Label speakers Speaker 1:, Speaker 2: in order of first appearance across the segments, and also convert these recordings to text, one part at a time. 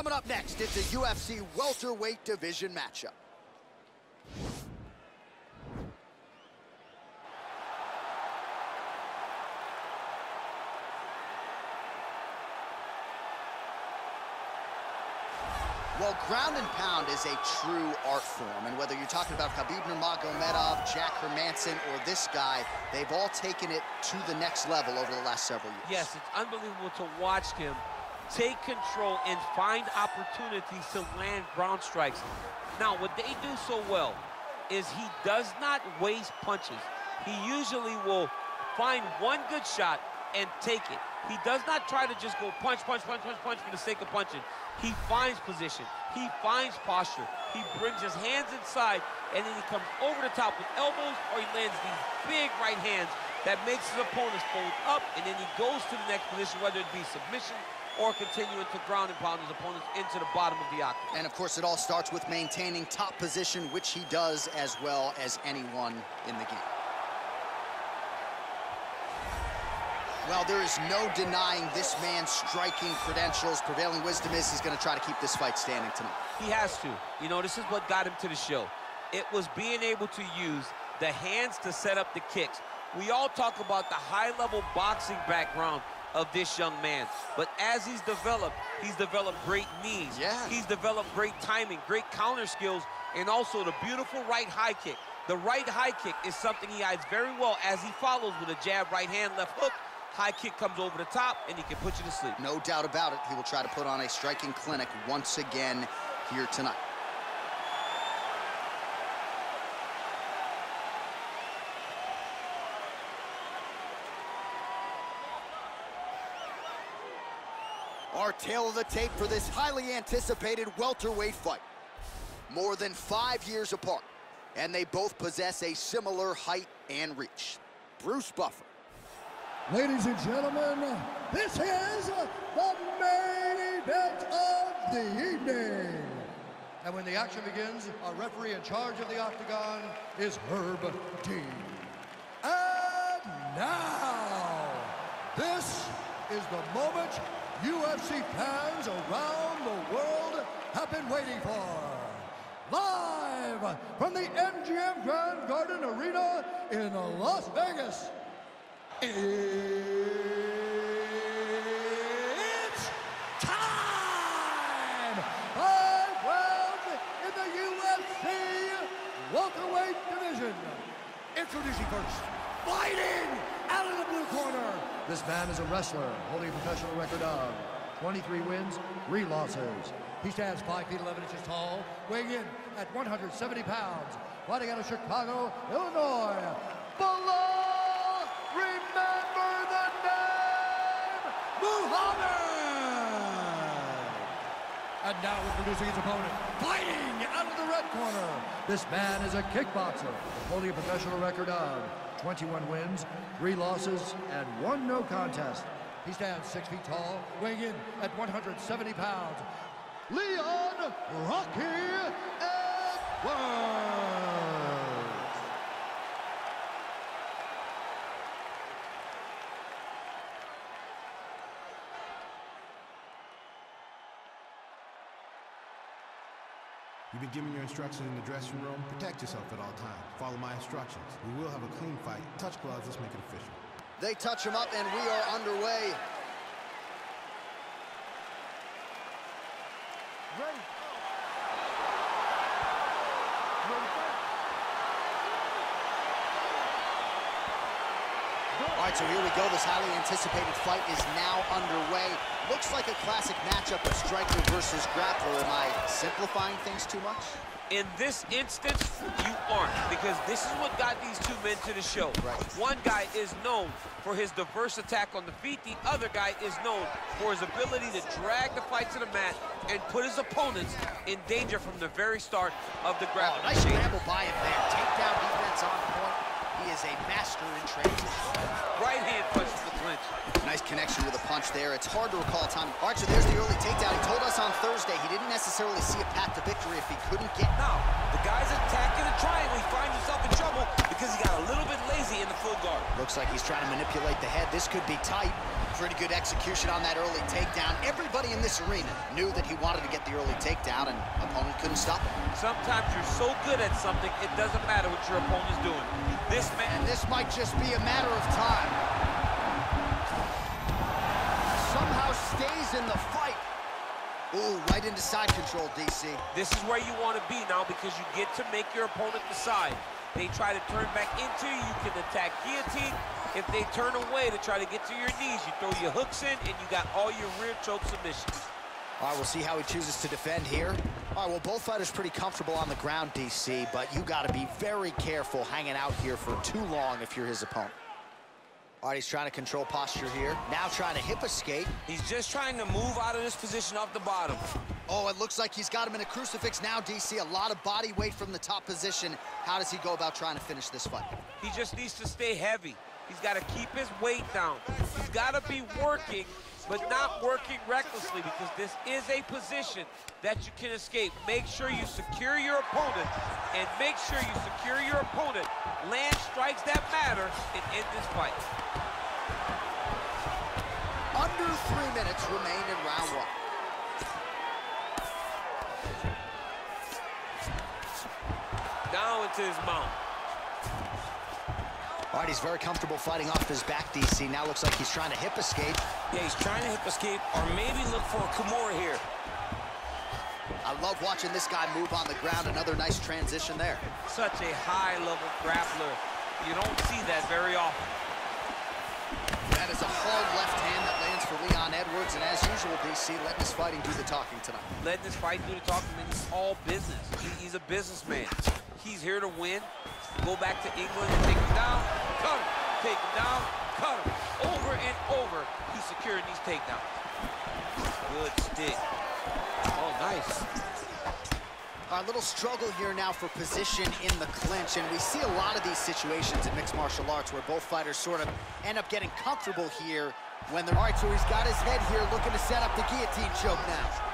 Speaker 1: Coming up next, it's a UFC welterweight division matchup. Well, ground and pound is a true art form, and whether you're talking about Khabib Nurmagomedov, Jack Hermanson, or this guy, they've all taken it to the next level over the last several years.
Speaker 2: Yes, it's unbelievable to watch him take control and find opportunities to land ground strikes. Now, what they do so well is he does not waste punches. He usually will find one good shot and take it. He does not try to just go punch, punch, punch, punch, punch for the sake of punching. He finds position. He finds posture. He brings his hands inside, and then he comes over the top with elbows, or he lands these big right hands that makes his opponents fold up, and then he goes to the next position, whether it be submission or continuing to ground and pound his opponents into the bottom of the octagon.
Speaker 1: And of course, it all starts with maintaining top position, which he does as well as anyone in the game. Well, there is no denying this man's striking credentials. Prevailing wisdom is he's going to try to keep this fight standing tonight.
Speaker 2: He has to. You know, this is what got him to the show. It was being able to use the hands to set up the kicks. We all talk about the high-level boxing background of this young man. But as he's developed great knees.
Speaker 1: Yeah.
Speaker 2: He's developed great timing, great counter skills, and also the beautiful right high kick. The right high kick is something he hides very well as he follows with a jab, right hand, left hook. High kick comes over the top, and he can put you to sleep.
Speaker 1: No doubt about it. He will try to put on a striking clinic once again here tonight. Our tail of the tape for this highly anticipated welterweight fight. More than 5 years apart, and they both possess a similar height and reach. Bruce Buffer.
Speaker 3: Ladies and gentlemen, this is the main event of the evening. And when the action begins, our referee in charge of the octagon is Herb Dean. And now, this is the moment UFC fans around the world have been waiting for. Live from the MGM Grand Garden Arena in Las Vegas. It's time! 5 rounds in the UFC welterweight division. Introducing first, fighting out of the blue corner. This man is a wrestler holding a professional record of 23 wins, 3 losses. He stands 5 feet 11 inches tall, weighing in at 170 pounds. Fighting out of Chicago, Illinois, Belal. Remember the name, Muhammad! And now introducing his opponent, fighting out of the red corner. This man is a kickboxer, holding a professional record of 21 wins, 3 losses, and 1 no contest. He stands 6 feet tall, weighing in at 170 pounds. Leon Rocky Edwards!
Speaker 4: You've been given your instructions in the dressing room. Protect yourself at all times. Follow my instructions. We will have a clean fight. Touch gloves, let's make it official.
Speaker 1: They touch him up, and we are underway.
Speaker 3: Ready.
Speaker 1: All right, so here we go. This highly anticipated fight is now underway. Looks like a classic matchup of striker versus grappler. Am I simplifying things too much?
Speaker 2: In this instance, you aren't, because this is what got these two men to the show.
Speaker 1: Right.
Speaker 2: One guy is known for his diverse attack on the feet. The other guy is known for his ability to drag the fight to the mat and put his opponents in danger from the very start of the grappling.
Speaker 1: Nice scramble by him there. Takedown defense on point. He is a master in transition.
Speaker 2: Right hand punch to the clinch.
Speaker 1: Nice connection with a punch there. It's hard to recall time. All right, so there's the early takedown. He told us on Thursday he didn't necessarily see a path to victory if he couldn't get...
Speaker 5: Now, the guy's attacking the triangle. He finds himself in trouble because he got a little bit lazy in the full guard.
Speaker 1: Looks like he's trying to manipulate the head. This could be tight. Pretty good execution on that early takedown. Everybody in this arena knew that he wanted to get the early takedown, and opponent couldn't stop him.
Speaker 2: Sometimes you're so good at something, it doesn't matter what your opponent's doing. This man...
Speaker 1: And this might just be a matter of time. Somehow stays in the fight. Ooh, right into side control, DC.
Speaker 2: This is where you want to be now because you get to make your opponent decide. They try to turn back into you, you can attack guillotine. If they turn away to try to get to your knees, you throw your hooks in, and you got all your rear choke submissions.
Speaker 1: All right, we'll see how he chooses to defend here. All right, well, both fighters pretty comfortable on the ground, DC, but you got to be very careful hanging out here for too long if you're his opponent. All right, he's trying to control posture here. Now trying to hip escape.
Speaker 5: He's just trying to move out of this position off the bottom.
Speaker 1: Oh, it looks like he's got him in a crucifix now, DC. A lot of body weight from the top position. How does he go about trying to finish this fight?
Speaker 2: He just needs to stay heavy. He's got to keep his weight down. He's got to be working, but not working recklessly, because this is a position that you can escape. Make sure you secure your opponent, and make sure you secure your opponent. Land strikes that matter and end this fight.
Speaker 1: Under 3 minutes remain in round one.
Speaker 2: Down into his mount.
Speaker 1: All right, he's very comfortable fighting off his back, DC. Now looks like he's trying to hip escape.
Speaker 5: Yeah, he's trying to hip escape or maybe look for a Kimura here.
Speaker 1: I love watching this guy move on the ground. Another nice transition there.
Speaker 2: Such a high-level grappler. You don't see that very often.
Speaker 1: That is a hard left hand that lands for Leon Edwards. And as usual, DC, letting his fighting do the talking tonight.
Speaker 2: Letting his fight do the talking, and it's all business. He's a businessman. He's here to win. Go back to England and take him down, cut him, take him down, cut him. Over and over, he's securing these takedowns. Good stick. Oh, nice.
Speaker 1: A little struggle here now for position in the clinch, and we see a lot of these situations in mixed martial arts where both fighters sort of end up getting comfortable here when they're... All right, so he's got his head here looking to set up the guillotine choke now.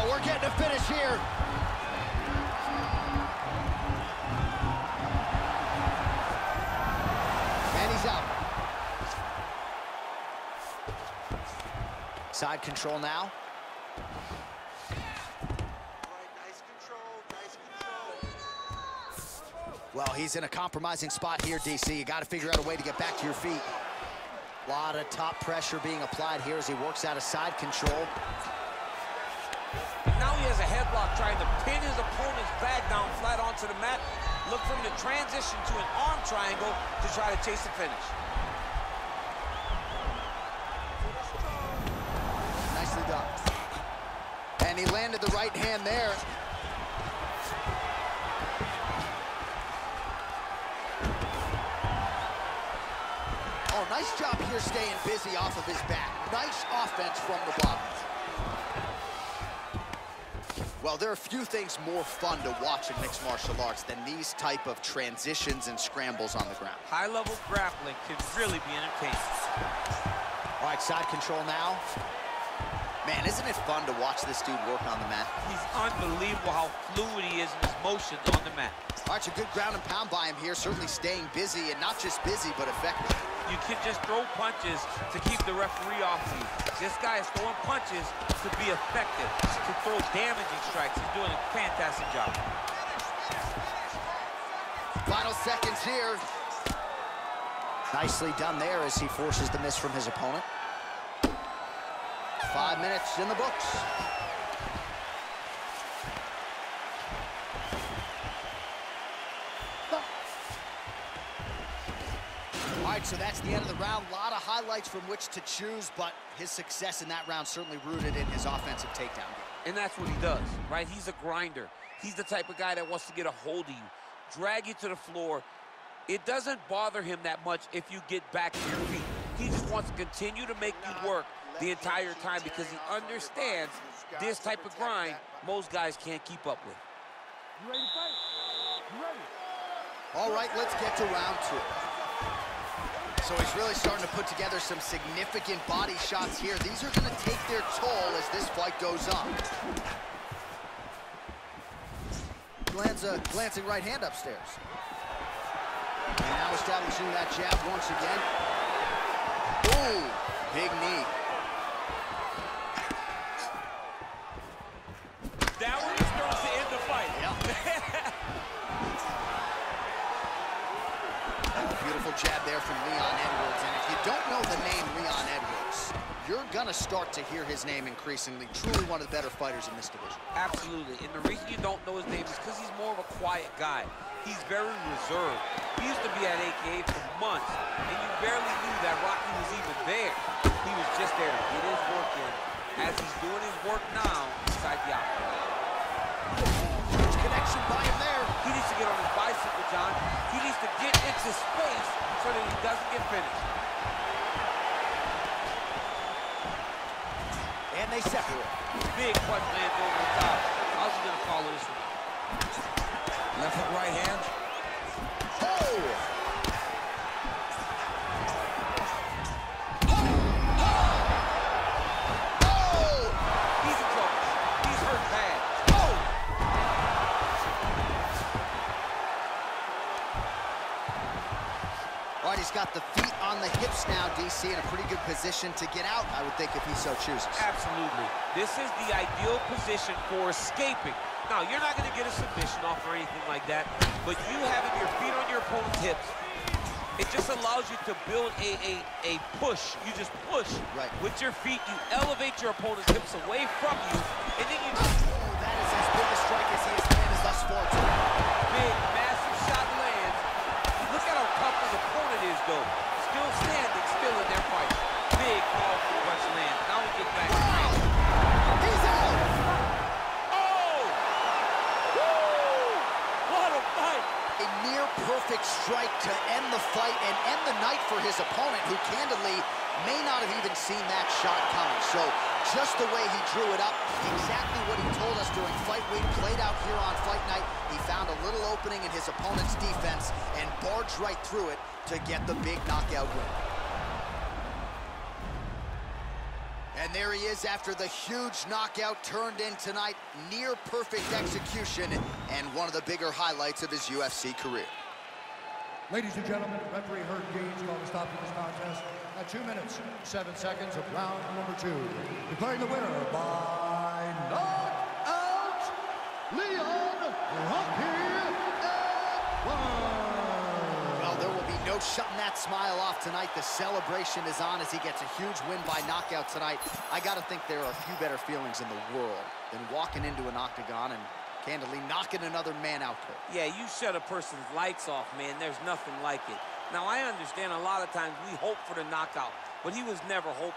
Speaker 1: We're getting a finish here. And he's out. Side control now.
Speaker 6: Nice control, nice control.
Speaker 1: Well, he's in a compromising spot here, DC. You got to figure out a way to get back to your feet. A lot of top pressure being applied here as he works out of side control.
Speaker 5: Now he has a headlock trying to pin his opponent's back down flat onto the mat. Look for him to transition to an arm triangle to try to chase the finish.
Speaker 1: Nicely done. And he landed the right hand there. Oh, nice job here staying busy off of his back. Nice offense from the bottom. Well, there are few things more fun to watch in mixed martial arts than these type of transitions and scrambles on the ground.
Speaker 2: High-level grappling can really be entertaining.
Speaker 1: All right, side control now. Man, isn't it fun to watch this dude work on the mat?
Speaker 2: He's unbelievable how fluid he is in his motions on the mat.
Speaker 1: All right, so good ground and pound by him here, certainly staying busy, and not just busy, but effective.
Speaker 2: You can just throw punches to keep the referee off you. This guy is throwing punches to be effective, to throw damaging strikes. He's doing a fantastic job.
Speaker 1: Final seconds here. Nicely done there as he forces the miss from his opponent. 5 minutes in the books. All right, so that's the end of the round. A lot of highlights from which to choose, but his success in that round certainly rooted in his offensive takedown.
Speaker 2: And that's what he does, right? He's a grinder. He's the type of guy that wants to get a hold of you, drag you to the floor. It doesn't bother him that much if you get back to your feet.
Speaker 5: He just wants to continue to make you work the entire time because he understands this type of grind most guys can't keep up with.
Speaker 7: You ready to fight? You ready?
Speaker 1: All right, let's get to round 2. So he's really starting to put together some significant body shots here. These are going to take their toll as this fight goes on. Lands a glancing right hand upstairs. And now establishing that jab once again. Ooh, big knee.
Speaker 5: That one starts to end the fight.
Speaker 1: Beautiful jab there from Leon Edwards. And if you don't know the name Leon Edwards, you're gonna start to hear his name increasingly. Truly one of the better fighters in this division.
Speaker 2: Absolutely. And the reason you don't know his name is because he's more of a quiet guy. He's very reserved. He used to be at AKA for months, and you barely knew that Rocky was even there. He was just there to get his work in. As he's doing his work now inside the octagon.
Speaker 1: Huge connection by him there.
Speaker 2: He needs to get on his bicycle, John. He needs to get into space so that he doesn't get finished.
Speaker 1: And they separate.
Speaker 2: Big punch lands over the top. How's he gonna follow this one?
Speaker 5: Left hook, right hand.
Speaker 1: Oh!
Speaker 2: He's in trouble. He's hurt bad.
Speaker 1: Oh! All right, he's got the feet on the hips now, DC, in a pretty good position to get out, I would think, if he so chooses.
Speaker 2: Absolutely. This is the ideal position for escaping. Now, you're not going to get a submission off or anything like that, but you having your feet on your opponent's hips, it just allows you to build a push. You just push with your feet. You elevate your opponent's hips away from you, and then you just...
Speaker 1: Oh, that is as big a strike as he has landed thus far tonight.
Speaker 2: Big, massive shot lands. Look at how tough his opponent is, though. Still standing, still in their fight. Big, powerful punch lands. Now we get back to range.
Speaker 1: He's out!
Speaker 2: Oh! Woo! What a fight!
Speaker 1: A near-perfect strike to end the fight and end the night for his opponent, who candidly may not have even seen that shot coming. So just the way he drew it up, exactly what he told us during fight week, played out here on Fight Night. He found a little opening in his opponent's defense and barged right through it to get the big knockout win. And there he is after the huge knockout turned in tonight. Near perfect execution and one of the bigger highlights of his UFC career.
Speaker 3: Ladies and gentlemen, referee Herb Dean's called to stop to this contest at 2 minutes, 7 seconds of round number 2. Declaring the winner by knockout, Leon Rocky Edwards.
Speaker 1: Well, there will be no shutting that smile off tonight. The celebration is on as he gets a huge win by knockout tonight. I gotta think there are a few better feelings in the world than walking into an octagon and candidly knocking another man out cold.
Speaker 2: Yeah, you shut a person's lights off, man. There's nothing like it. Now, I understand a lot of times we hope for the knockout, but he was never hoping.